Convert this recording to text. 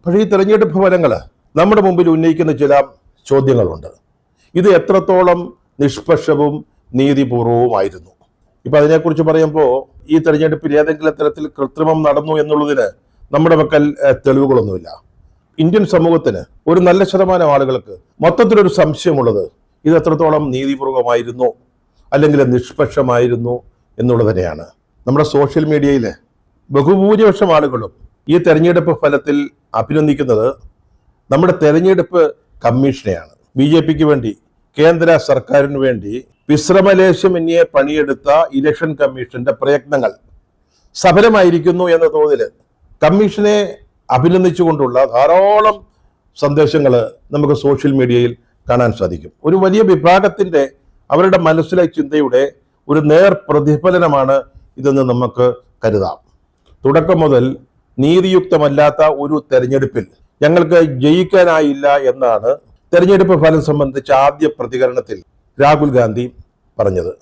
പക്ഷേ ഈ തെരഞ്ഞെടുപ്പ് ഫലങ്ങൾ നമ്മുടെ മുമ്പിൽ ഉന്നയിക്കുന്ന ചില ചോദ്യങ്ങളുണ്ട്. ഇത് എത്രത്തോളം നിഷ്പക്ഷവും നീതിപൂർവവുമായിരുന്നു? ഇപ്പൊ അതിനെക്കുറിച്ച് പറയുമ്പോൾ ഈ തെരഞ്ഞെടുപ്പിൽ ഏതെങ്കിലും തരത്തിൽ കൃത്രിമം നടന്നു എന്നുള്ളതിന് നമ്മുടെ പക്കൽ തെളിവുകളൊന്നുമില്ല. ഇന്ത്യൻ സമൂഹത്തിന് ഒരു നല്ല ശതമാനം ആളുകൾക്ക് മൊത്തത്തിലൊരു സംശയമുള്ളത് ഇത് എത്രത്തോളം നീതിപൂർവമായിരുന്നു അല്ലെങ്കിൽ നിഷ്പക്ഷമായിരുന്നു എന്നുള്ളത് തന്നെയാണ്. നമ്മുടെ സോഷ്യൽ മീഡിയയിൽ ബഹുഭൂരിപക്ഷം ആളുകളും ഈ തെരഞ്ഞെടുപ്പ് ഫലത്തിൽ അഭിനന്ദിക്കുന്നത് നമ്മുടെ തെരഞ്ഞെടുപ്പ് കമ്മീഷനെയാണ്. BJPക്ക് വേണ്ടി, കേന്ദ്ര സർക്കാരിന് വേണ്ടി വിശ്രമലേശമന്യേ പണിയെടുത്ത ഇലക്ഷൻ കമ്മീഷന്റെ പ്രയത്നങ്ങൾ സഫലമായിരിക്കുന്നു എന്ന തോതിൽ കമ്മീഷനെ അഭിനന്ദിച്ചുകൊണ്ടുള്ള ധാരാളം സന്ദേശങ്ങൾ നമുക്ക് സോഷ്യൽ മീഡിയയിൽ കാണാൻ സാധിക്കും. ഒരു വലിയ വിഭാഗത്തിന്റെ അവരുടെ മനസ്സിലെ ചിന്തയുടെ ഒരു നേർ പ്രതിഫലനമാണ് ഇതെന്ന് നമുക്ക് കരുതാം. തുടക്കം മുതൽ നീതിയുക്തമല്ലാത്ത ഒരു തെരഞ്ഞെടുപ്പിൽ ഞങ്ങൾക്ക് ജയിക്കാനായില്ല എന്നാണ് തെരഞ്ഞെടുപ്പ് ഫലം സംബന്ധിച്ച ആദ്യ പ്രതികരണത്തിൽ രാഹുൽ ഗാന്ധി പറഞ്ഞത്.